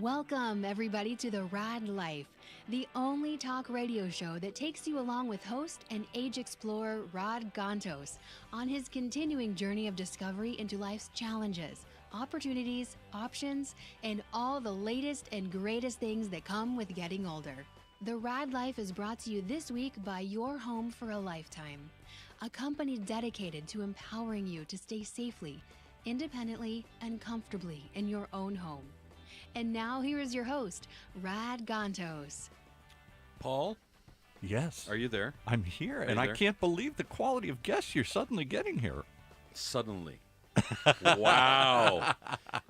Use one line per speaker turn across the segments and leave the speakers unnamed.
Welcome, everybody, to the Raad Life, the only talk radio show that takes you along with host and age explorer Raad Gantos on his continuing journey of discovery into life's challenges, opportunities, options, and all the latest and greatest things that come with getting older. The Raad Life is brought to you this week by Your Home for a Lifetime, a company dedicated to empowering you to stay safely, independently, and comfortably in your own home. And now here is your host, Raad Gantos.
Paul?
Yes.
Are you there?
I'm here, and
you
I
there?
can't believe the quality of guests you're suddenly getting here.
Suddenly. Wow.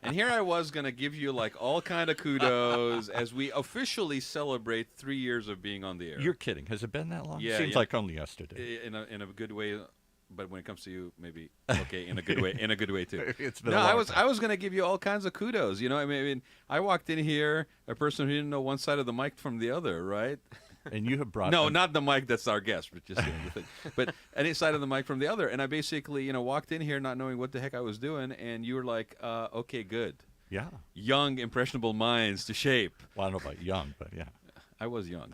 And here I was going to give you like all kind of kudos as we officially celebrate 3 years of being on the air.
You're kidding. Has it been that long?
Yeah,
Seems
yeah.
like only yesterday.
In a good way, but when it comes to you, maybe okay, in a good way, in a good way too.
It's been
No,
a long
I was going to give you all kinds of kudos. You know, I mean, I walked in here, a person who didn't know one side of the mic from the other, right?
And you have brought
No, not the mic that's our guest, but just the other thing. But any side of the mic from the other. And I basically, walked in here not knowing what the heck I was doing, and you were like, okay, good.
Yeah.
Young, impressionable minds to shape.
Well, I don't know about young, but yeah.
I was young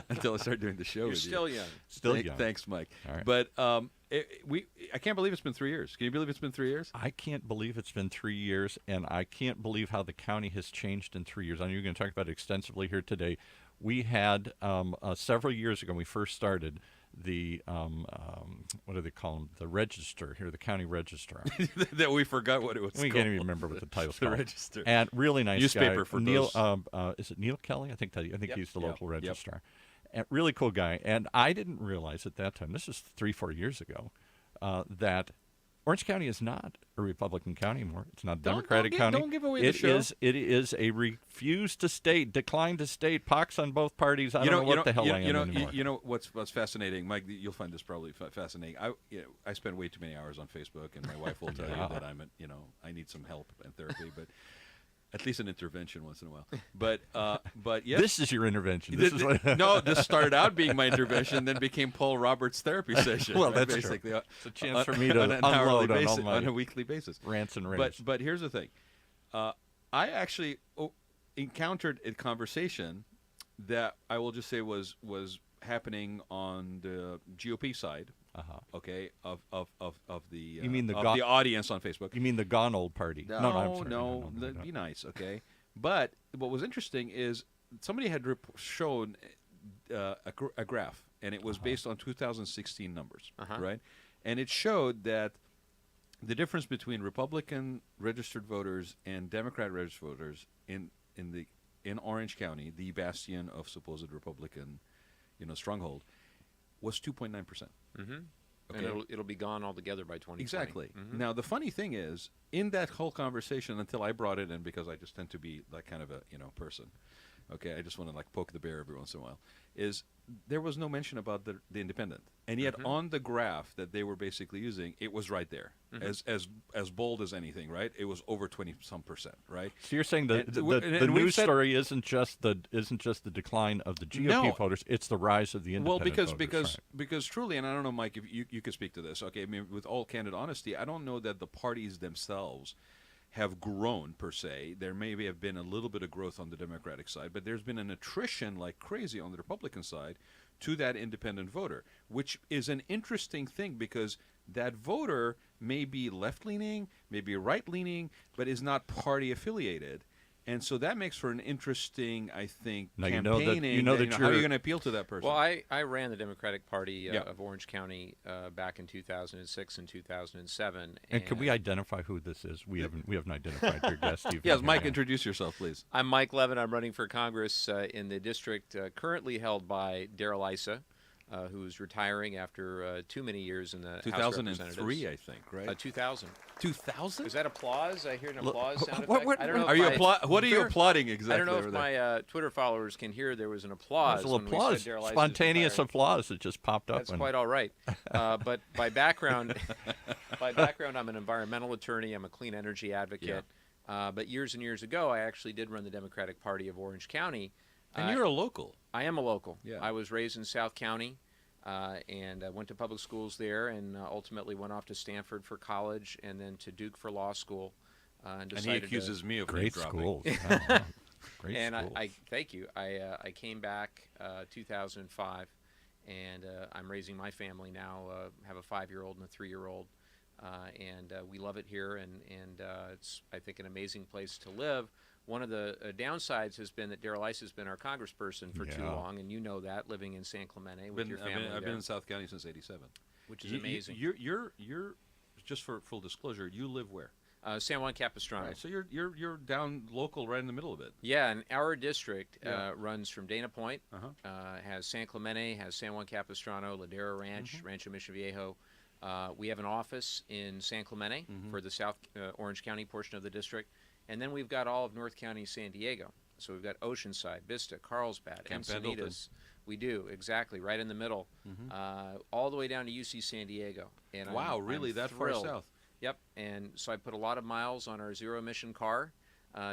until I started doing the show
You're
with
still
you.
young.
Still young.
Thanks, Mike.
All right.
But I can't believe it's been 3 years. Can you believe it's been 3 years?
I can't believe it's been 3 years, and I can't believe how the county has changed in 3 years. I know you're going to talk about it extensively here today. We had several years ago when we first started the what do they call them? The register here, the county registrar.
That we forgot what it was
We
called.
can't even remember what the title's
The
called.
register.
And really nice
Newspaper
guy.
for
Neil.
those.
Is it Neil Kelly? I think
Yep.
he's the
Yep.
local
Yep.
registrar. And really cool guy. And I didn't realize at that time, this is 3-4 years ago, that Orange County is not a Republican county anymore. It's not a Democratic county.
Don't give away the show.
It is a refuse to state, decline to state, pox on both parties. I don't know what the hell I am anymore.
You know what's fascinating, Mike? You'll find this probably fascinating. I spend way too many hours on Facebook, and my wife will tell you that I need some help and therapy, but at least an intervention once in a while. But yes,
This is your intervention. This is what
no, this started out being my intervention, then became Paul Roberts' therapy session.
Well,
right,
that's
basically
true. It's a chance for me to
on an hourly
unload on all
basis,
my
on a weekly basis.
rants and raves.
But here's the thing, I actually encountered a conversation that I will just say was happening on the GOP side. Okay, of the
You mean the
of the audience on Facebook.
You mean the gone old party?
No,
I'm sorry.
no, be nice, okay. But what was interesting is somebody had shown a graph, and it was based on 2016 numbers, right? And it showed that the difference between Republican registered voters and Democrat registered voters in Orange County, the bastion of supposed Republican, stronghold, was 2.9%.
Mm-hmm.
Okay.
And it'll be gone altogether by 2020.
Exactly.
Mm-hmm.
Now, the funny thing is, in that whole conversation, until I brought it in, because I just tend to be that kind of a person, okay, I just want to like poke the bear every once in a while, is there was no mention about the independent. And yet on the graph that they were basically using, it was right there, as bold as anything, right? It was over 20-some%, right?
So you're saying the
and we've
news
said-
story isn't just the decline of the GOP
No.
voters; it's the rise of the independent voters.
Because truly, and I don't know, Mike, if you could speak to this. Okay, I mean, with all candid honesty, I don't know that the parties themselves have grown per se. There maybe have been a little bit of growth on the Democratic side, but there's been an attrition like crazy on the Republican side to that independent voter, which is an interesting thing because that voter may be left-leaning, maybe right-leaning, but is not party affiliated. And so that makes for an interesting, I think,
Now,
campaigning. How are you going to appeal to that person?
Well, I ran the Democratic Party
Yeah.
of Orange County back in 2006 and 2007.
And could we identify who this is? We haven't identified your guest, Steve.
Yes, Mike, introduce yourself, please.
I'm Mike Levin. I'm running for Congress in the district currently held by Darrell Issa, who's retiring after too many years in the House of
2003,
Representatives.
I think, right?
2000.
2000?
Is that applause? I hear an
Look,
applause sound
what-
effect.
what-
I don't know
Are
if
you what are you applauding exactly?
I don't know
over
if
there?
my Twitter followers can hear there was an applause.
There's a little
when we
applause,
said Darrell Issa's
spontaneous
retiring.
applause that just popped up.
That's quite all right. But by background, I'm an environmental attorney. I'm a clean energy advocate. But years and years ago, I actually did run the Democratic Party of Orange County.
And you're a local.
I am a local.
Yeah.
I was raised in South County, and I went to public schools there, and ultimately went off to Stanford for college, and then to Duke for law school. and
And he
decided
accuses me of name
Great
dropping.
schools. Oh, great
and
schools.
I thank you. I came back 2005, and I'm raising my family now. Have a 5-year-old and a 3-year-old, and we love it here. And it's, I think, an amazing place to live. One of the downsides has been that Darrell Issa has been our congressperson for too long, and you know that, living in San Clemente with your family
I've
there,
been in South County since '87,
which is amazing.
You're just for full disclosure, you live where?
San Juan Capistrano.
Right, so you're down local, right in the middle of it.
Yeah, and our district runs from Dana Point,
Uh-huh.
has San Clemente, has San Juan Capistrano, Ladera Ranch, Rancho Mission Viejo. We have an office in San Clemente for the South Orange County portion of the district. And then we've got all of North County, San Diego. So we've got Oceanside, Vista, Carlsbad,
Camp
Encinitas.
Pendleton.
We do, exactly, right in the middle, all the way down to UC San Diego. And
Wow,
I'm
really, that far
thrilled.
south?
Yep, and so I put a lot of miles on our zero-emission car,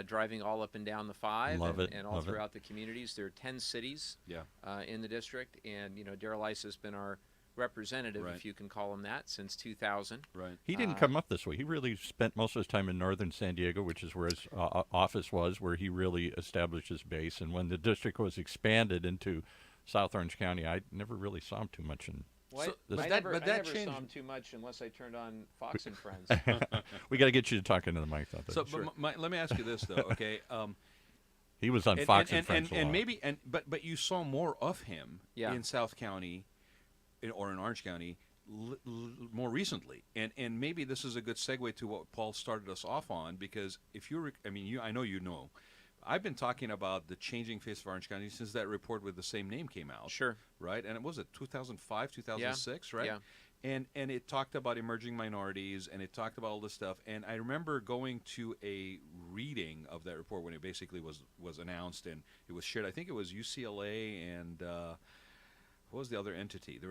driving all up and down the 5
Love it,
and all
love it.
throughout the communities. There are 10 cities
Yeah.
in the district, and Darrell Issa has been our representative,
Right.
if you can call him that, since 2000.
Right.
He didn't come up this way. He really spent most of his time in northern San Diego, which is where his office was, where he really established his base. And when the district was expanded into South Orange County, I never really saw him too much.
Well,
So-
I
but that-
never,
but
I
that
never
changed-
saw him too much unless I turned on Fox and Friends.
We got to get you to talk into the mic, though.
So, but let me ask you this though, okay?
He was on Fox and Friends a lot.
and maybe but you saw more of him
Yeah.
in South County, or in Orange County, more recently, and maybe this is a good segue to what Paul started us off on, because if you, I know you know, I've been talking about the changing face of Orange County since that report with the same name came out.
Sure.
Right, and it was 2005, 2006, right?
Yeah.
And it talked about emerging minorities, and it talked about all this stuff. And I remember going to a reading of that report when it basically was announced, and it was shared. I think it was UCLA and what was the other entity? There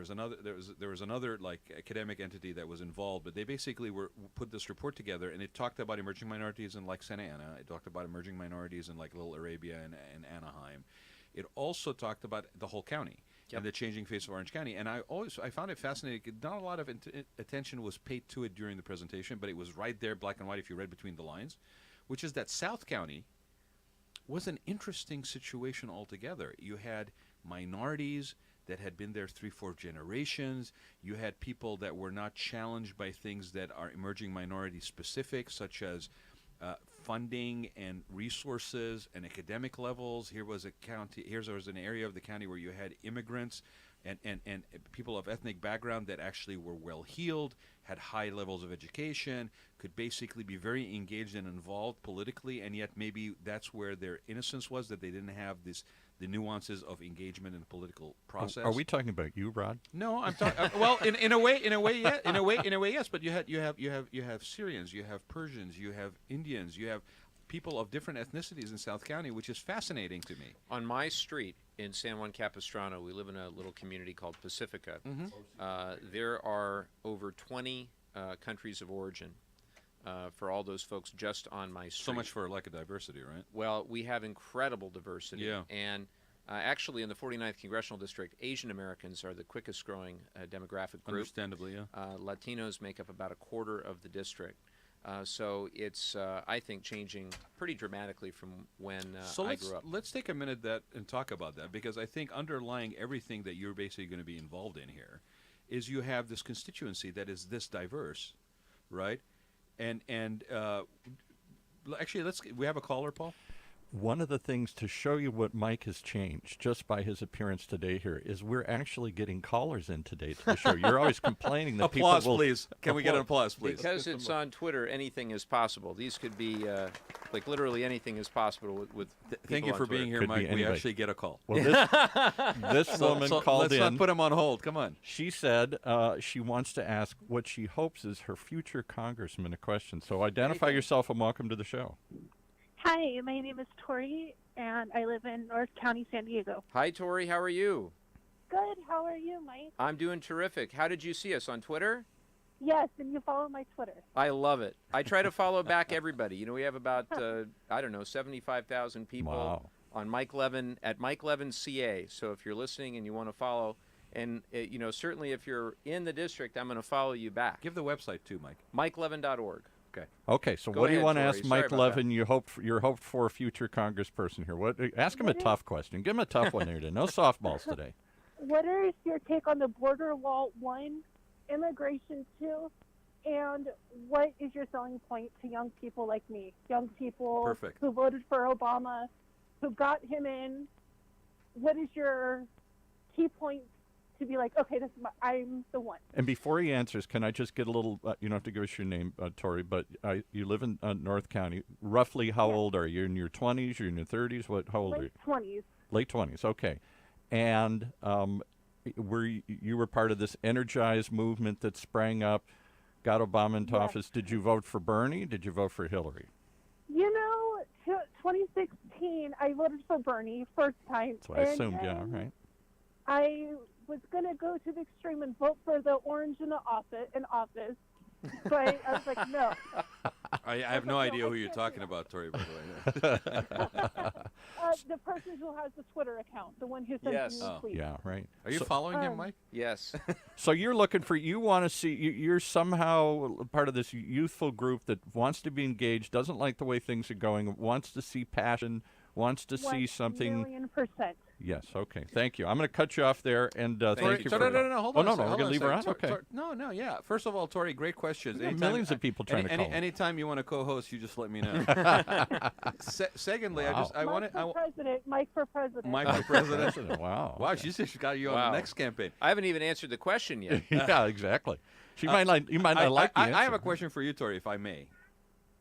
was another like academic entity that was involved, but they basically put this report together, and it talked about emerging minorities in like Santa Ana. It talked about emerging minorities in like Little Arabia and Anaheim. It also talked about the whole county.
Yep.
And the changing face of Orange County. And I found it fascinating. Not a lot of attention was paid to it during the presentation, but it was right there, black and white, if you read between the lines, which is that South County was an interesting situation altogether. You had minorities that had been there 3-4 generations. You had people that were not challenged by things that are emerging minority specific, such as funding and resources and academic levels. Here was an area of the county where you had immigrants and people of ethnic background that actually were well heeled, had high levels of education, could basically be very engaged and involved politically, and yet maybe that's where their innocence was, that they didn't have the nuances of engagement in the political process.
Are we talking about you, Rod?
No, I'm talking. Well, in a way, yes. But you have Syrians, you have Persians, you have Indians, you have people of different ethnicities in South County, which is fascinating to me.
On my street in San Juan Capistrano, we live in a little community called Pacifica. There are over 20 countries of origin for all those folks just on my street.
So much for like a diversity, right?
Well, we have incredible diversity.
Yeah.
And actually, in the 49th Congressional District, Asian Americans are the quickest growing demographic group.
Understandably, yeah.
Latinos make up about a quarter of the district. So it's, I think, changing pretty dramatically from when I grew up.
Let's take a minute and talk about that, because I think underlying everything that you're basically going to be involved in here is you have this constituency that is this diverse, right? And actually, we have a caller, Paul.
One of the things to show you what Mike has changed just by his appearance today here is we're actually getting callers in today to the show. You're always complaining that
Applause,
people will...
please. Can we get an applause, please?
Because it's on Twitter, anything is possible. These could be, like, literally anything is possible with
Thank you
people
for
on Twitter.
being here,
Could be
Mike. We
anybody.
actually get a call.
Well, this woman called
let's
in.
not put him on hold. Come on.
She said she wants to ask what she hopes is her future congressman a question. So identify yourself and welcome to the show.
Hi, my name is Tori, and I live in North County, San Diego.
Hi, Tori. How are you?
Good. How are you, Mike?
I'm doing terrific. How did you see us, on Twitter?
Yes, and you follow my Twitter.
I love it. I try to follow back everybody. You know, we have about, 75,000 people
Wow.
on Mike Levin, at Mike Levin CA. So if you're listening and you want to follow, and, certainly if you're in the district, I'm going to follow you back.
Give the website too, Mike.
MikeLevin.org.
Okay.
Okay, so
Go
what do you
ahead,
want to
Tori.
ask
Sorry
Mike
about
Levin? You're hoped for a future congressperson here. Ask him a tough question. Give him a tough one there today. No softballs today.
What is your take on the border wall, 1, immigration, 2, and what is your selling point to young people like me, young people
Perfect.
who voted for Obama, who got him in? What is your key point to be like, okay, I'm the one?
And before he answers, can I just get a little, you don't have to give us your name, Tori, but you live in North County. Roughly how old are you? You're in your 20s? You're in your 30s? How old are you?
Late 20s.
Late 20s, okay. And you were part of this energized movement that sprang up, got Obama into office. Did you vote for Bernie? Did you vote for Hillary?
2016, I voted for Bernie first time.
That's what I assumed, yeah, right.
I was going to go to the extreme and vote for the orange in office, but I was like, no.
I have no idea who you're talking about, Tori, by the way.
The person who has the Twitter account, the one who sends
Yes.
me tweets.
Yeah, right.
Are you following him, Mike?
Yes.
So you want to see, you're somehow part of this youthful group that wants to be engaged, doesn't like the way things are going, wants to see passion, wants to see something.
1,000,000%.
Yes, okay. Thank you. I'm going to cut you off there, and thank you for...
No, hold on.
Oh, no,
a second,
we're
hold
going to
on
leave
a
her on?
second.
Okay.
No, yeah. First of all, Tori, great questions.
Millions of people trying to call.
Anytime you want to co-host, you just let me know. Secondly,
Wow.
Mike for president.
Mike for president.
Wow.
Wow, she's got you on the next campaign.
I haven't even answered the question yet.
Yeah, exactly. You might not like the answer.
I have a question for you, Tori, if I may.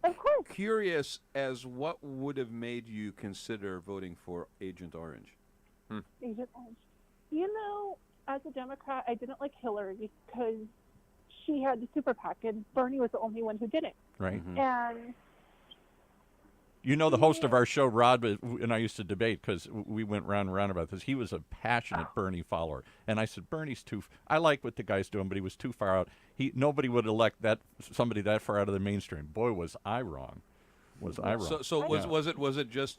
Of course.
Curious as what would have made you consider voting for Agent Orange?
Agent Orange. As a Democrat, I didn't like Hillary because she had the super PAC, and Bernie was the only one who didn't.
Right.
Mm-hmm.
And
the host of our show, Rod, and I used to debate because we went round and round about this. He was a passionate Bernie follower. And I said, Bernie's I like what the guy's doing, but he was too far out. Nobody would elect somebody that far out of the mainstream. Boy, was I wrong. Was it just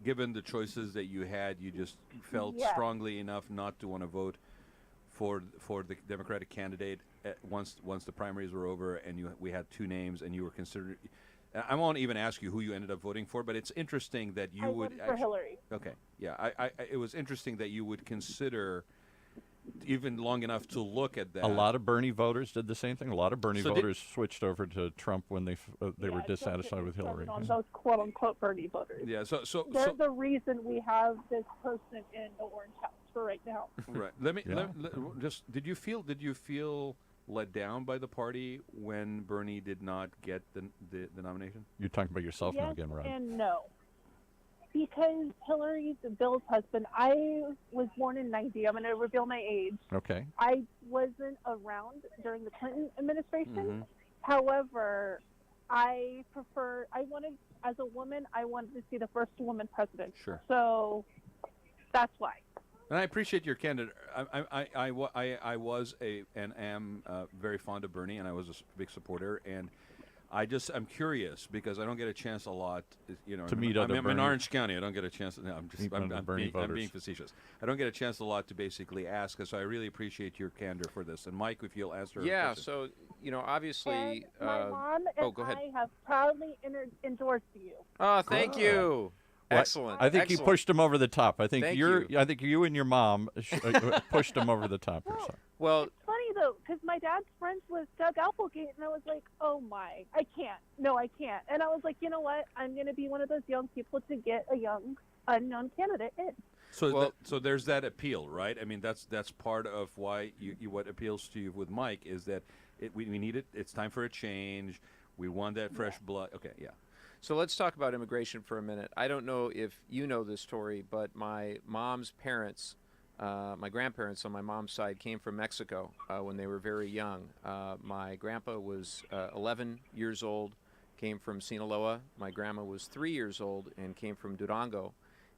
given the choices that you had, you just felt strongly enough not to want to vote for the Democratic candidate once the primaries were over and we had two names and you were considered? I won't even ask you who you ended up voting for, but it's interesting that you would
voted for Hillary.
Okay, yeah, it was interesting that you would consider even long enough to look at that.
A lot of Bernie voters did the same thing. A lot of Bernie voters switched over to Trump when they were dissatisfied with Hillary.
On those quote-unquote Bernie voters.
Yeah, so
they're the reason we have this person in the Orange House for right now.
Right. Did you feel let down by the party when Bernie did not get the nomination?
You're talking about yourself now again, Rod.
And no. Because Hillary's Bill's husband, I was born in 90. I'm going to reveal my age.
Okay.
I wasn't around during the Clinton administration.
Mm-hmm.
However, as a woman, I wanted to see the first woman president.
Sure.
So that's why.
And I appreciate your candid. I was and am very fond of Bernie, and I was a big supporter. And I'm curious because I don't get a chance a lot,
to meet other
I'm in Orange County. I don't get a chance. No, I'm being facetious. I don't get a chance a lot to basically ask. So I really appreciate your candor for this. And Mike, if you'll answer.
Yeah. So obviously.
And my mom and
go ahead.
I have proudly endorsed you.
Oh, thank you. Excellent.
I think you pushed him over the top. I think
I
think you and your mom pushed him over the top. Or something.
Well,
it's funny though, because my dad's friends with Doug Applegate, and I was like, oh my, I can't. No, I can't. And I was like, you know what? I'm going to be one of those young people to get a young unknown candidate in.
So there's that appeal, right? I mean, that's part of why what appeals to you with Mike is that we need it. It's time for a change. We want that fresh blood. Okay, yeah.
So let's talk about immigration for a minute. I don't know if you know this story, but my mom's parents, my grandparents on my mom's side, came from Mexico when they were very young. My grandpa was 11 years old, came from Sinaloa. My grandma was 3 years old and came from Durango.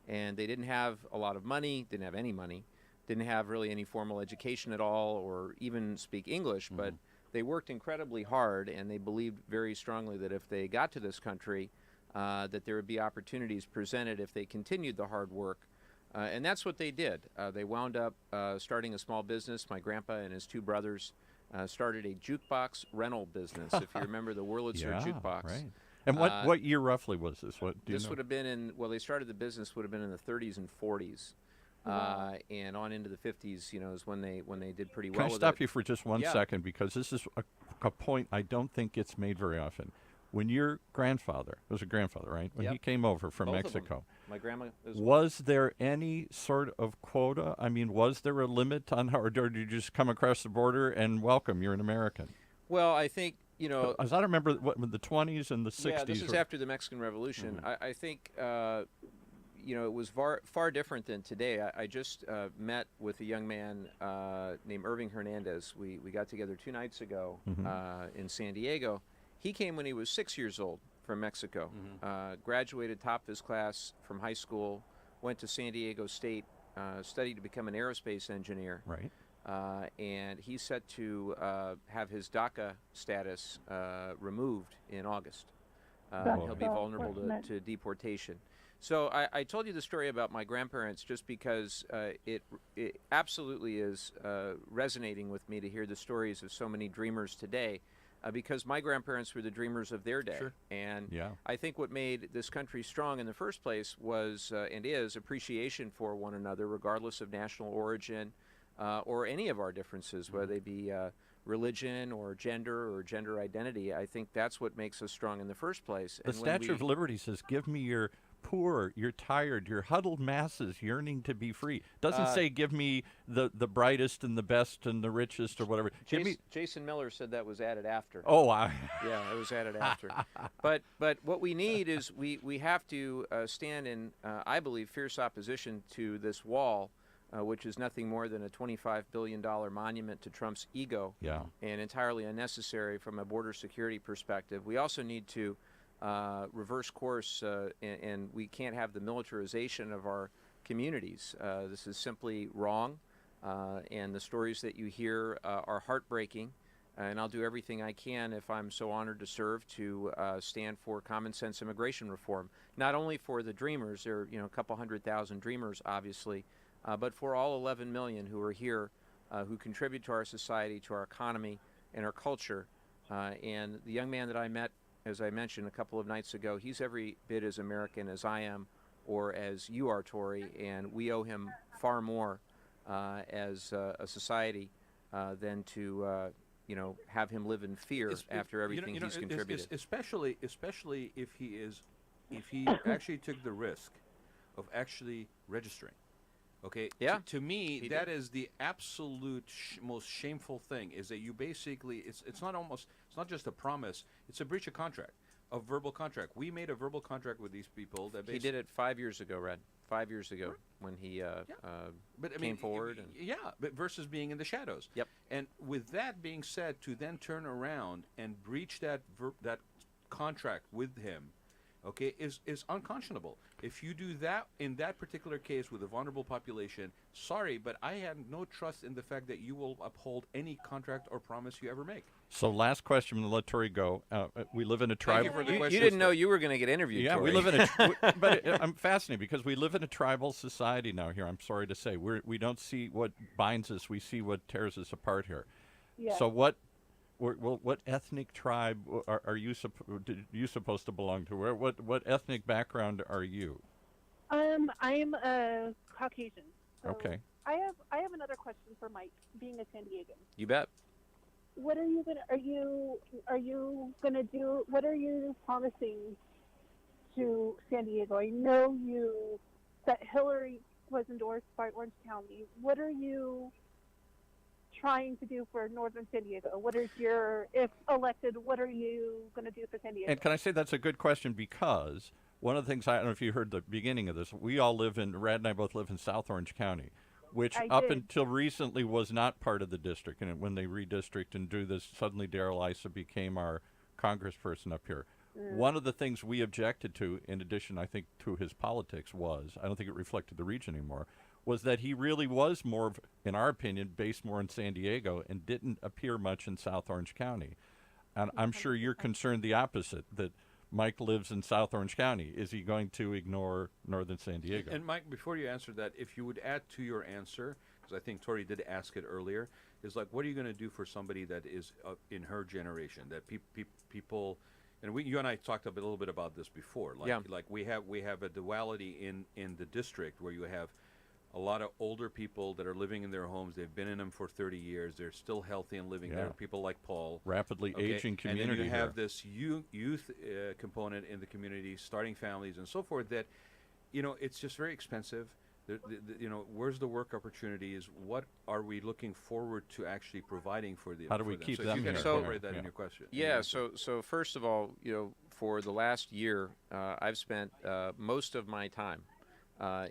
And they didn't have a lot of money, didn't have any money, didn't have really any formal education at all or even speak English, but they worked incredibly hard, and they believed very strongly that if they got to this country, that there would be opportunities presented if they continued the hard work. And that's what they did. They wound up starting a small business. My grandpa and his two brothers started a jukebox rental business. If you remember the Wurlitzer jukebox.
Right. And what year roughly was this? What do you
This
know?
would have been in, well, they started the business would have been in the 30s and 40s. And on into the 50s, you know, is when they did pretty well.
Can I
with
stop
it.
you for just one second, because this is a point I don't think gets made very often. When your grandfather was a grandfather, right? When he came over from
Both of them.
Mexico,
My grandma
was there any sort of quota? I mean, was there a limit on how, or did you just come across the border and welcome? You're an American.
Well, I think, you know,
as I remember, the 20s and the 60s.
Yeah, this is after the Mexican Revolution. I think, you know, it was far different than today. I just met with a young man named Irving Hernandez. We got together 2 nights ago in San Diego. He came when he was 6 years old from Mexico. Graduated top of his class from high school. Went to San Diego State, studied to become an aerospace engineer.
Right.
And he's set to have his DACA status removed in August. He'll be vulnerable to deportation. So I told you the story about my grandparents just because it absolutely is resonating with me to hear the stories of so many dreamers today, because my grandparents were the dreamers of their day.
Sure.
And I think what made this country strong in the first place was and is appreciation for one another, regardless of national origin or any of our differences, whether they be religion or gender identity. I think that's what makes us strong in the first place.
The Statue of Liberty says, "Give me your poor, your tired, your huddled masses yearning to be free." Doesn't say give me the brightest and the best and the richest or whatever.
Jason Miller said that was added after.
Oh,
yeah, it was added after. But what we need is we have to stand in, I believe, fierce opposition to this wall, which is nothing more than a $25 billion monument to Trump's ego, and entirely unnecessary from a border security perspective. We also need to reverse course, and we can't have the militarization of our communities. This is simply wrong, and the stories that you hear are heartbreaking, and I'll do everything I can, if I'm so honored to serve, to stand for common sense immigration reform, not only for the dreamers. There are, you know, a couple 100,000 dreamers, obviously, but for all 11 million who are here, who contribute to our society, to our economy, and our culture. And the young man that I met, as I mentioned a couple of nights ago, he's every bit as American as I am or as you are, Tori, and we owe him far more as a society than to, you know, have him live in fear after everything he's contributed.
Especially if he actually took the risk of actually registering. Okay.
Yeah.
To me, that is the absolute most shameful thing. Is that you basically it's not just a promise. It's a breach of contract, a verbal contract. We made a verbal contract with these people that
he did it 5 years ago, Red. 5 years ago when he came forward.
But versus being in the shadows.
Yep.
And with that being said, to then turn around and breach that contract with him, okay, is unconscionable. If you do that in that particular case with a vulnerable population, sorry, but I have no trust in the fact that you will uphold any contract or promise you ever make.
So last question, and let Tori go. We live in a tribal.
You didn't know you were going to get interviewed.
Yeah,
Tori.
we live in a. But I'm fascinated because we live in a tribal society now here. I'm sorry to say, we don't see what binds us. We see what tears us apart here.
Yeah.
So what ethnic tribe are you supposed to belong to? What ethnic background are you?
I'm a Caucasian. So
Okay.
I have another question for Mike, being a San Diegan.
You bet.
What are you gonna do? What are you promising to San Diego? I know that Hillary was endorsed by Orange County. What are you trying to do for Northern San Diego? If elected, what are you going to do for San Diego?
And can I say that's a good question, because one of the things, I don't know if you heard the beginning of this, Rad and I both live in South Orange County, which until recently was not part of the district. And when they redistrict and do this, suddenly Darrell Issa became our congressperson up here. One of the things we objected to, in addition, I think, to his politics I don't think it reflected the region anymore, was that he really was more, in our opinion, based more in San Diego and didn't appear much in South Orange County. And I'm sure you're concerned the opposite, that Mike lives in South Orange County. Is he going to ignore Northern San Diego?
And Mike, before you answer that, if you would add to your answer, because I think Tori did ask it earlier, is like, what are you going to do for somebody that is in her generation, that people, and you and I talked a little bit about this before. Like,
Yeah.
like we have a duality in the district where you have a lot of older people that are living in their homes. They've been in them for 30 years. They're still healthy and living there. People like Paul.
Rapidly aging community.
And then you have
here.
this youth component in the community, starting families and so forth. That, it's just very expensive. Where's the work opportunities? What are we looking forward to actually providing for the?
How do we
them?
keep
so
them
if you
here?
can incorporate that in your question.
Yeah. So first of all, for the last year, I've spent most of my time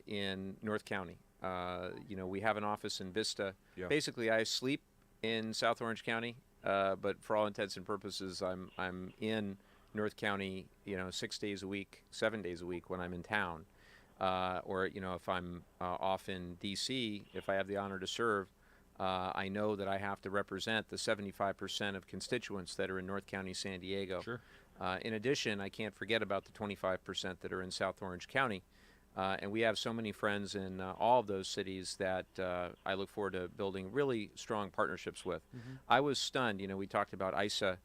in North County. We have an office in Vista.
Yeah.
Basically, I sleep in South Orange County, but for all intents and purposes, I'm in North County, 6 days a week, 7 days a week when I'm in town. Or if I'm off in D.C., if I have the honor to serve, I know that I have to represent the 75% of constituents that are in North County, San Diego.
Sure.
In addition, I can't forget about the 25% that are in South Orange County. And we have so many friends in all of those cities that I look forward to building really strong partnerships with.
Mm-hmm.
I was stunned. We talked about Issa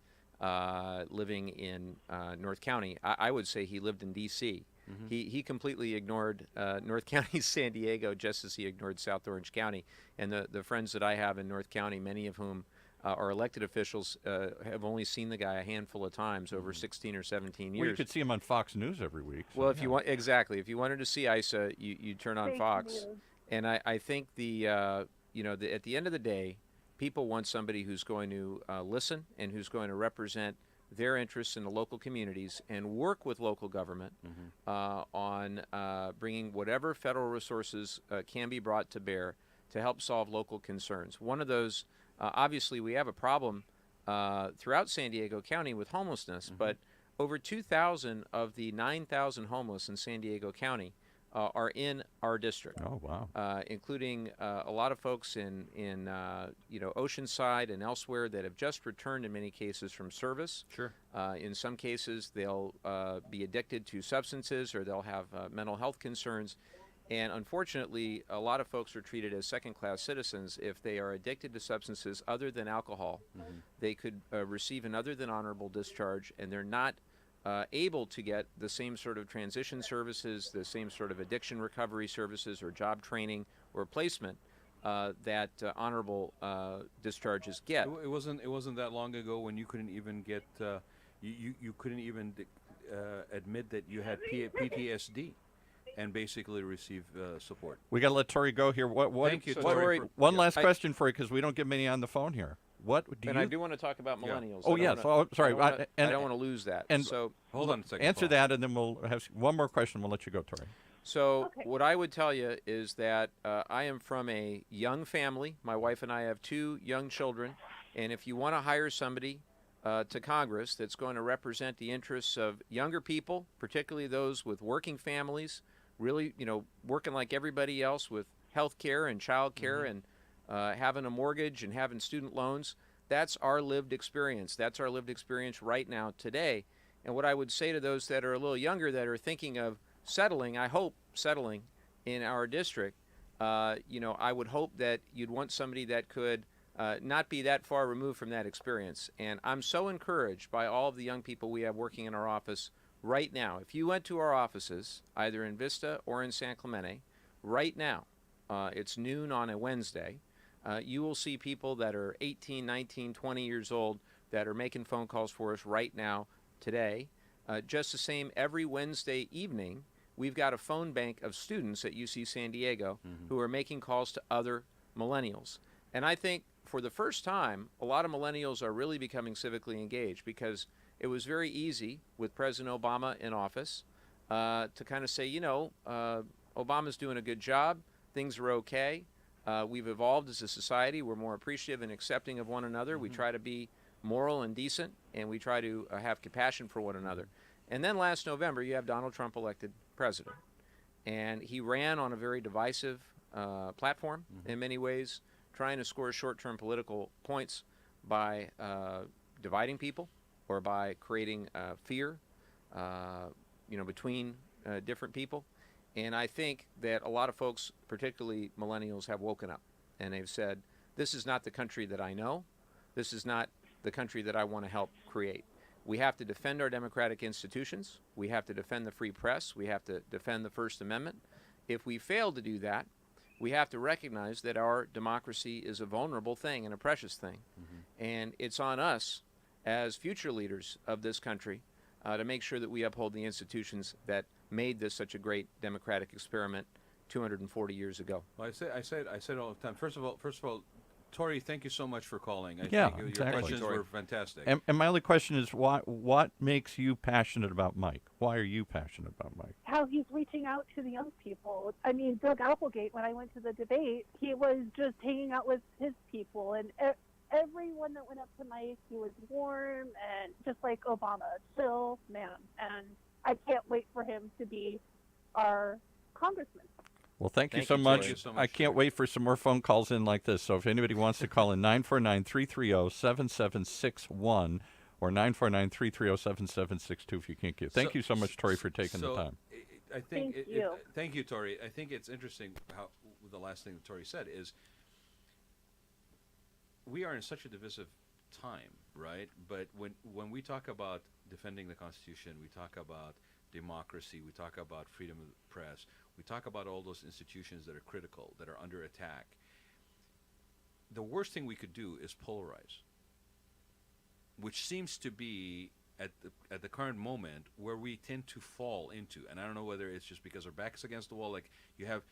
living in North County. I would say he lived in D.C.
Mm-hmm.
He completely ignored North County, San Diego, just as he ignored South Orange County. And the friends that I have in North County, many of whom are elected officials, have only seen the guy a handful of times over 16 or 17 years.
Well, you could see him on Fox News every week. So
Well, if you want, exactly. If you wanted to see Issa, you turn on
Fake
Fox.
news.
And I think at the end of the day, people want somebody who's going to listen and who's going to represent their interests in the local communities and work with local government on bringing whatever federal resources can be brought to bear to help solve local concerns. One of those, obviously, we have a problem throughout San Diego County with homelessness, but over 2,000 of the 9,000 homeless in San Diego County are in our district.
Oh, wow.
Including a lot of folks in Oceanside and elsewhere that have just returned in many cases from service.
Sure.
In some cases, they'll be addicted to substances or they'll have mental health concerns. And unfortunately, a lot of folks are treated as second-class citizens if they are addicted to substances other than alcohol. They could receive an other than honorable discharge, and they're not able to get the same sort of transition services, the same sort of addiction recovery services or job training or placement that honorable discharges get.
It wasn't that long ago when you couldn't even get you couldn't even admit that you had PTSD and basically receive support.
We got to let Tori go here.
Thank you,
So,
Tori.
Tori,
One last question for you, because we don't get many on the phone here. What do
And
you?
I do want to talk about millennials.
Oh, yes. Oh, sorry.
I don't want to lose that.
and-
So
Hold on a second.
Answer
Paul.
that, and then we'll have one more question. We'll let you go, Tori.
So
Okay.
what I would tell you is that I am from a young family. My wife and I have 2 young children. And if you want to hire somebody to Congress that's going to represent the interests of younger people, particularly those with working families, really, working like everybody else with health care and child care and having a mortgage and having student loans, that's our lived experience. That's our lived experience right now today. And what I would say to those that are a little younger that are thinking of settling, I hope settling in our district, I would hope that you'd want somebody that could not be that far removed from that experience. And I'm so encouraged by all of the young people we have working in our office right now. If you went to our offices, either in Vista or in San Clemente, right now, it's noon on a Wednesday, you will see people that are 18, 19, 20 years old that are making phone calls for us right now, today. Just the same, every Wednesday evening, we've got a phone bank of students at UC San Diego who are making calls to other millennials. And I think for the first time, a lot of millennials are really becoming civically engaged, because it was very easy with President Obama in office to kind of say, Obama's doing a good job, things are okay. We've evolved as a society. We're more appreciative and accepting of one another. We try to be moral and decent, and we try to have compassion for one another. And then last November, you have Donald Trump elected president. And he ran on a very divisive platform in many ways, trying to score short-term political points by dividing people or by creating fear between different people. And I think that a lot of folks, particularly millennials, have woken up, and they've said, this is not the country that I know. This is not the country that I want to help create. We have to defend our democratic institutions. We have to defend the free press. We have to defend the First Amendment. If we fail to do that, we have to recognize that our democracy is a vulnerable thing and a precious thing. And it's on us as future leaders of this country to make sure that we uphold the institutions that made this such a great democratic experiment 240 years ago.
Well, I said all the time. First of all, Tori, thank you so much for calling. I
Yeah,
think your
exactly.
questions
Tori.
were fantastic.
And my only question is, what makes you passionate about Mike? Why are you passionate about Mike?
How he's reaching out to the young people. I mean, Doug Applegate, when I went to the debate, he was just hanging out with his people, and everyone that went up to Mike, he was warm and just like Obama, chill man. And I can't wait for him to be our congressman.
Well, thank you
Thank
so
you,
much.
Tori.
So much,
I can't
Tori.
wait for some more phone calls in like this. So if anybody wants to call in, 949-330-7761 or 949-330-7762 if you can't get. Thank you so much, Tori, for taking the time.
I think
Thank you.
thank you, Tori. I think it's interesting how the last thing that Tori said is we are in such a divisive time, right? But when we talk about defending the Constitution, we talk about democracy, we talk about freedom of the press, we talk about all those institutions that are critical, that are under attack. The worst thing we could do is polarize, which seems to be at the current moment where we tend to fall into. And I don't know whether it's just because our back's against the wall, like you have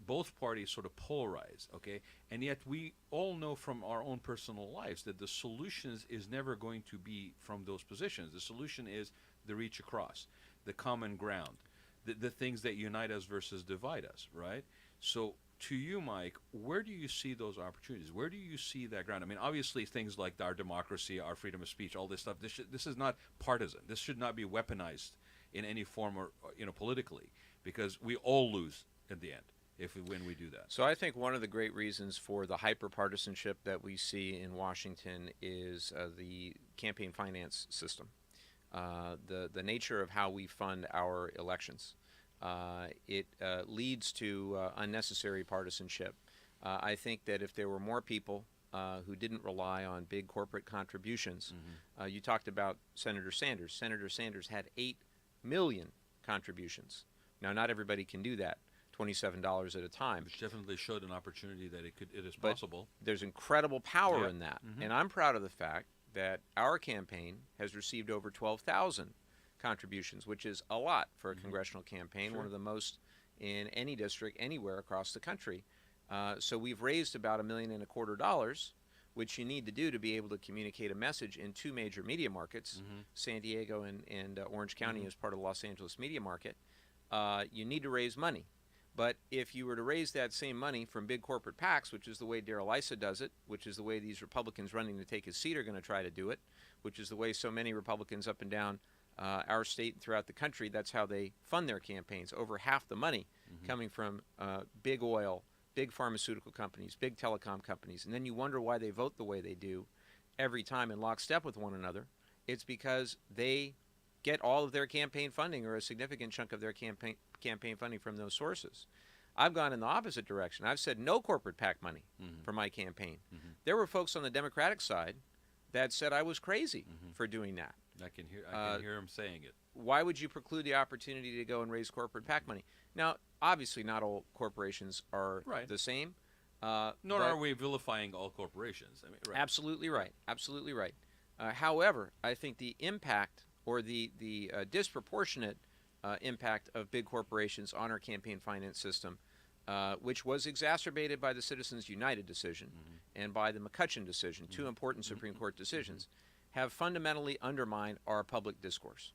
both parties sort of polarized, okay? And yet we all know from our own personal lives that the solutions is never going to be from those positions. The solution is the reach across, the common ground, the things that unite us versus divide us, right? So to you, Mike, where do you see those opportunities? Where do you see that ground? I mean, obviously things like our democracy, our freedom of speech, all this stuff, this is not partisan. This should not be weaponized in any form or politically, because we all lose in the end when we do that.
So I think one of the great reasons for the hyper-partisanship that we see in Washington is the campaign finance system. The nature of how we fund our elections. It leads to unnecessary partisanship. I think that if there were more people who didn't rely on big corporate contributions, you talked about Senator Sanders. Senator Sanders had 8 million contributions. Now, not everybody can do that, $27 at a time.
Which definitely showed an opportunity that it is
But
possible.
there's incredible power
Yeah.
in that. And I'm proud of the fact that our campaign has received over 12,000 contributions, which is a lot for a congressional campaign,
Sure.
one of the most in any district anywhere across the country. So we've raised about $1.25 million, which you need to do to be able to communicate a message in 2 major media markets, San Diego and Orange County as part of the Los Angeles media market. You need to raise money. But if you were to raise that same money from big corporate PACs, which is the way Darrell Issa does it, which is the way these Republicans running to take his seat are going to try to do it, which is the way so many Republicans up and down our state and throughout the country, that's how they fund their campaigns. Over half the money coming from big oil, big pharmaceutical companies, big telecom companies. And then you wonder why they vote the way they do every time in lockstep with one another. It's because they get all of their campaign funding or a significant chunk of their campaign funding from those sources. I've gone in the opposite direction. I've said no corporate PAC money for my campaign. There were folks on the Democratic side that said I was crazy for doing that.
I can hear him saying it.
Why would you preclude the opportunity to go and raise corporate PAC money? Now, obviously, not all corporations are
Right.
the same.
Nor
but-
are we vilifying all corporations. I mean, right.
Absolutely right. Absolutely right. However, I think the impact or the disproportionate impact of big corporations on our campaign finance system, which was exacerbated by the Citizens United decision and by the McCutcheon decision, 2 important Supreme Court decisions, have fundamentally undermined our public discourse.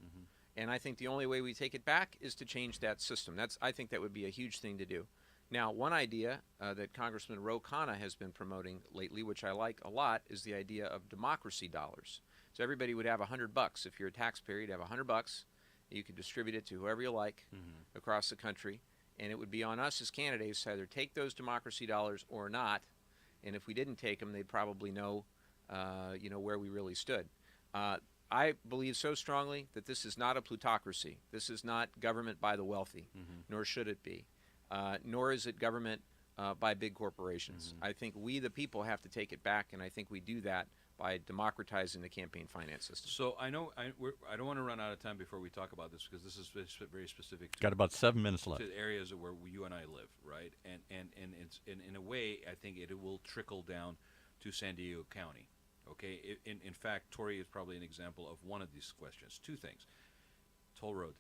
And I think the only way we take it back is to change that system. I think that would be a huge thing to do. Now, one idea that Congressman Ro Khanna has been promoting lately, which I like a lot, is the idea of democracy dollars. So everybody would have $100. If you're a taxpayer, you'd have $100. You could distribute it to whoever you like across the country, and it would be on us as candidates to either take those democracy dollars or not. And if we didn't take them, they'd probably know, where we really stood. I believe so strongly that this is not a plutocracy. This is not government by the wealthy, nor should it be. Nor is it government by big corporations. I think we, the people, have to take it back, and I think we do that by democratizing the campaign finance system.
So I know I don't want to run out of time before we talk about this, because this is very specific.
Got about 7 minutes left.
To areas where you and I live, right? And it's in a way, I think it will trickle down to San Diego County. Okay. In fact, Torrey is probably an example of one of these questions. Two things: toll road.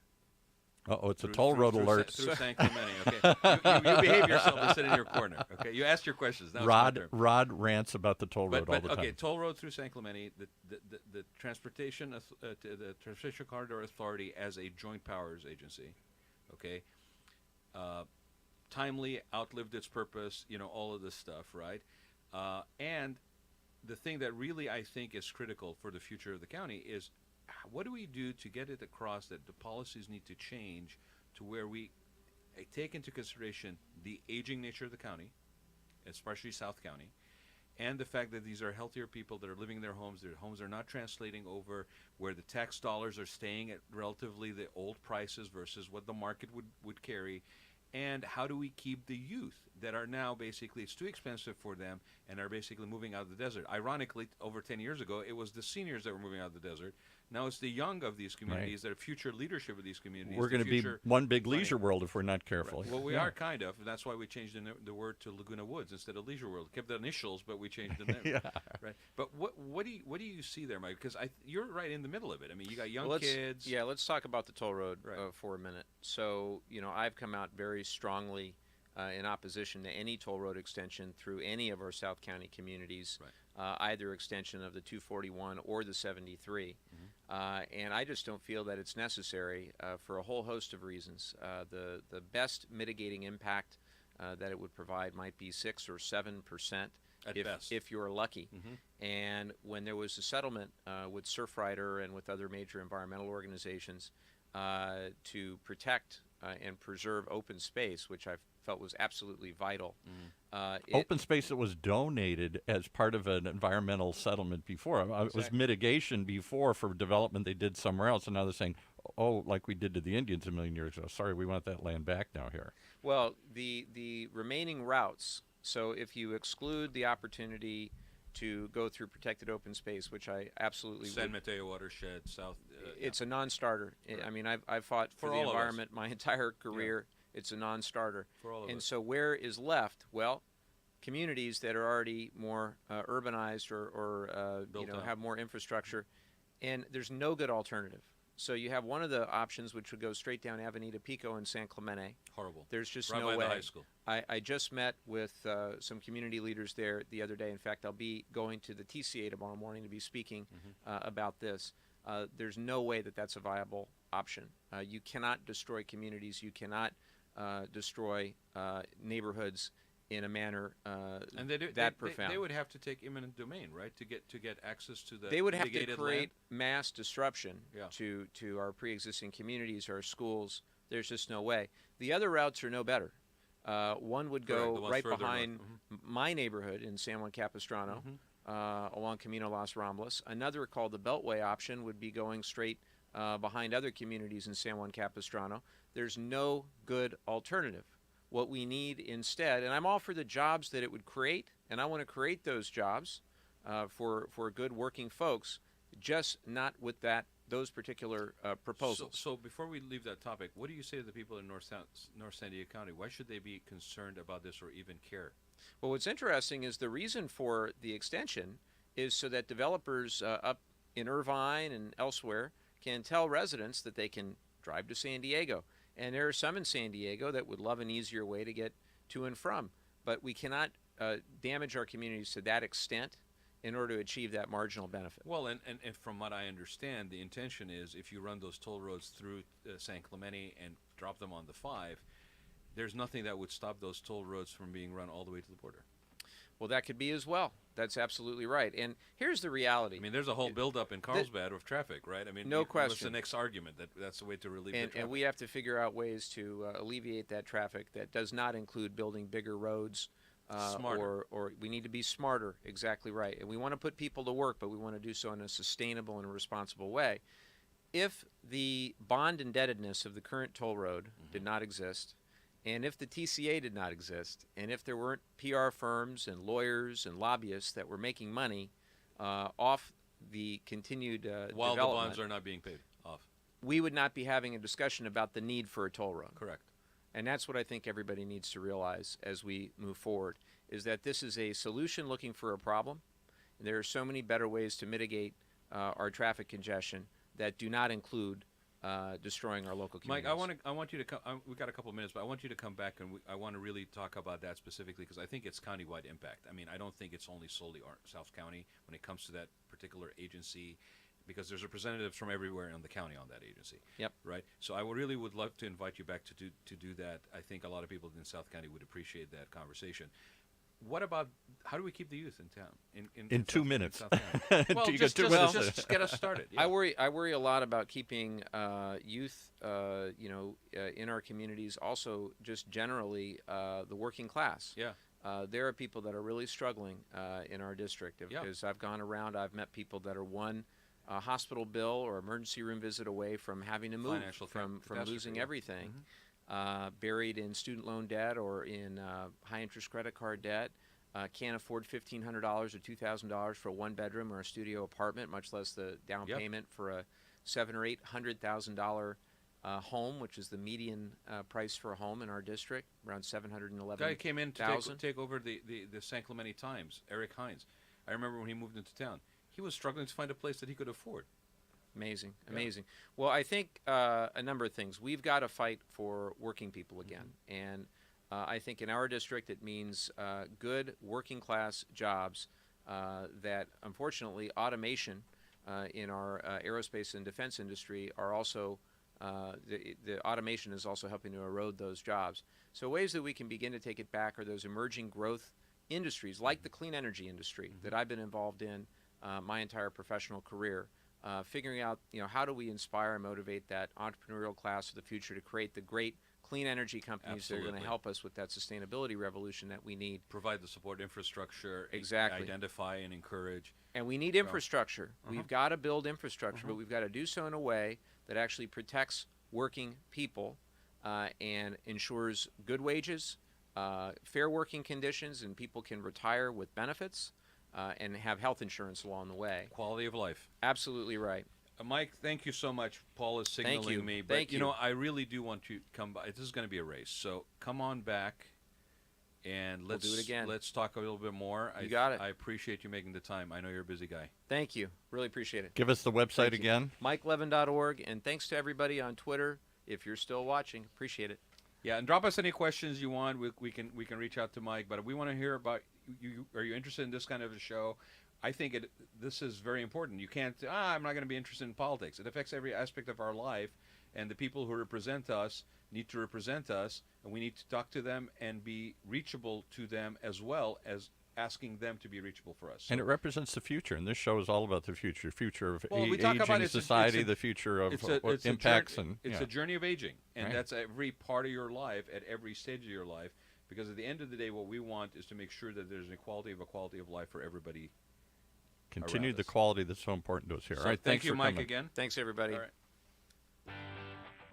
Oh, it's a toll road alert.
Through San Clemente, okay. You behave yourself and sit in your corner, okay. You ask your questions. Now
Rod rants about the toll road all the time.
Okay, toll road through San Clemente, the Transportation the Transportation Corridor Authority as a joint powers agency, okay. Timely, outlived its purpose, all of this stuff, right? And the thing that really I think is critical for the future of the county is, what do we do to get it across that the policies need to change to where we take into consideration the aging nature of the county, especially South County, and the fact that these are healthier people that are living in their homes are not translating over, where the tax dollars are staying at relatively the old prices versus what the market would carry. And how do we keep the youth that are now basically, it's too expensive for them and are basically moving out of the desert? Ironically, over 10 years ago, it was the seniors that were moving out of the desert. Now it's the young of these communities, that are future leadership of these communities.
We're going to be one big leisure world if we're not careful.
Right. Well, we are kind of, and that's why we changed the word to Laguna Woods instead of Leisure World. Kept the initials, but we changed the name. Right. But what do you see there, Mike? Because you're right in the middle of it. I mean, you got young kids.
Yeah, let's talk about the toll road for a minute. So, I've come out very strongly in opposition to any toll road extension through any of our South County communities, either extension of the 241 or the 73. And I just don't feel that it's necessary for a whole host of reasons. The best mitigating impact that it would provide might be 6 or 7% if you're lucky. And when there was a settlement with Surfrider and with other major environmental organizations to protect and preserve open space, which I felt was absolutely vital.
Open space that was donated as part of an environmental settlement before. It was mitigation before for development they did somewhere else, and now they're saying, like we did to the Indians a million years ago. Sorry, we want that land back now here.
Well, the remaining routes, so if you exclude the opportunity to go through protected open space, which I absolutely
San Mateo watershed, South.
It's a non-starter. Right. I mean, I've fought for the environment my entire career. It's a non-starter.
For all of us.
So where is left? Well, communities that are already more urbanized or have more infrastructure, and there's no good alternative. So you have one of the options, which would go straight down Avenida Pico in San Clemente.
Horrible.
There's just
right
no
by
way.
The high school.
I just met with some community leaders there the other day. In fact, I'll be going to the TCA tomorrow morning to be speaking about this. There's no way that that's a viable option. You cannot destroy communities. You cannot destroy neighborhoods in a manner that profound.
They would have to take eminent domain, right, to get access to the
They would have to create
land?
mass disruption to our pre-existing communities, our schools. There's just no way. The other routes are no better. One would go right behind my neighborhood in San Juan Capistrano, along Camino Las Ramblas. Another, called the Beltway option, would be going straight behind other communities in San Juan Capistrano. There's no good alternative. What we need instead, and I'm all for the jobs that it would create, and I want to create those jobs for good working folks, just not with those particular proposals.
So before we leave that topic, what do you say to the people in North San Diego County? Why should they be concerned about this or even care?
Well, what's interesting is the reason for the extension is so that developers up in Irvine and elsewhere can tell residents that they can drive to San Diego. And there are some in San Diego that would love an easier way to get to and from. But we cannot damage our communities to that extent in order to achieve that marginal benefit.
Well, and from what I understand, the intention is if you run those toll roads through San Clemente and drop them on the 5, there's nothing that would stop those toll roads from being run all the way to the border.
Well, that could be as well. That's absolutely right. And here's the reality.
I mean, there's a whole buildup in Carlsbad of traffic, right? I mean,
no question.
What's the next argument? That's the way to relieve the traffic.
And we have to figure out ways to alleviate that traffic that does not include building bigger roads. Or we need to be smarter. Exactly right. And we want to put people to work, but we want to do so in a sustainable and responsible way. If the bond indebtedness of the current toll road did not exist, And if the TCA did not exist, and if there weren't PR firms and lawyers and lobbyists that were making money off the continued
While the
development,
bonds are not being paid off.
we would not be having a discussion about the need for a toll road.
Correct.
And that's what I think everybody needs to realize as we move forward, is that this is a solution looking for a problem. And there are so many better ways to mitigate our traffic congestion that do not include destroying our local communities.
Mike, I want you to come. We've got a couple of minutes, but I want you to come back and I want to really talk about that specifically because I think it's countywide impact. I mean, I don't think it's only solely South County when it comes to that particular agency, because there's representatives from everywhere in the county on that agency.
Yep.
Right. So I really would love to invite you back to do that. I think a lot of people in South County would appreciate that conversation. What about how do we keep the youth in town? In
2 minutes.
Well,
You
just,
got 2
just,
minutes.
just get us started. Yeah.
I worry a lot about keeping youth, in our communities. Also, just generally, the working class.
Yeah.
There are people that are really struggling in our district.
Yeah.
Because I've gone around, I've met people that are one hospital bill or emergency room visit away from having to move,
Financial
from
catastrophe,
losing
yeah.
everything, buried in student loan debt or in high interest credit card debt. Can't afford $1,500 or $2,000 for a one bedroom or a studio apartment, much less the down
Yep.
payment for a $700,000 or $800,000 home, which is the median price for a home in our district, around $711,000.
Guy came in to take over the San Clemente Times, Eric Hines. I remember when he moved into town. He was struggling to find a place that he could afford.
Amazing.
Yeah.
Well, I think a number of things. We've got to fight for working people again. And I think in our district it means good working class jobs that, unfortunately, automation in our aerospace and defense industry are also, the automation is also helping to erode those jobs. So ways that we can begin to take it back are those emerging growth industries like the clean energy industry that I've been involved in my entire professional career. Figuring out, how do we inspire and motivate that entrepreneurial class of the future to create the great clean energy companies that are going
Absolutely.
to help us with that sustainability revolution that we need.
Provide the support infrastructure.
Exactly.
Identify and encourage.
And we need infrastructure. We've got to build infrastructure, but we've got to do so in a way that actually protects working people and ensures good wages, fair working conditions, and people can retire with benefits and have health insurance along the way.
Quality of life.
Absolutely right.
Mike, thank you so much. Paul is signaling
you.
me. But,
Thank you.
I really do want you to come by. This is going to be a race. So come on back and let's
do it again.
Let's talk a little bit more.
You got it.
I appreciate you making the time. I know you're a busy guy.
Thank you. Really appreciate it.
Give us the website
Thank you.
again.
MikeLevin.org. And thanks to everybody on Twitter. If you're still watching, appreciate it.
Yeah, and drop us any questions you want. We can reach out to Mike, but we want to hear about you. Are you interested in this kind of a show? I think this is very important. You can't, I'm not going to be interested in politics. It affects every aspect of our life, and the people who represent us need to represent us, and we need to talk to them and be reachable to them as well as asking them to be reachable for us.
And it represents the future, and this show is all about the future of
Well, we talk about
aging society, the future of what impacts.
It's a journey of aging, and
Right.
that's every part of your life, at every stage of your life, because at the end of the day, what we want is to make sure that there's a quality of life for everybody.
Continue
around
the
us.
quality that's so important to us here.
So
All right,
thank
thanks
you,
for
Mike,
coming.
again.
Thanks, everybody.
All right.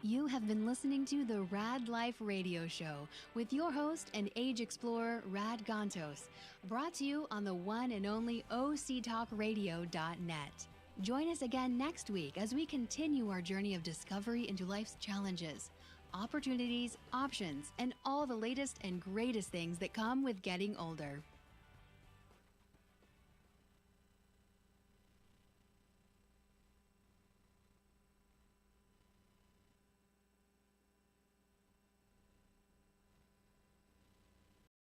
You have been listening to the Raad Life Radio Show with your host and age explorer, Raad Gantos, brought to you on the one and only octalkradio.net. Join us again next week as we continue our journey of discovery into life's challenges, opportunities, options, and all the latest and greatest things that come with getting older.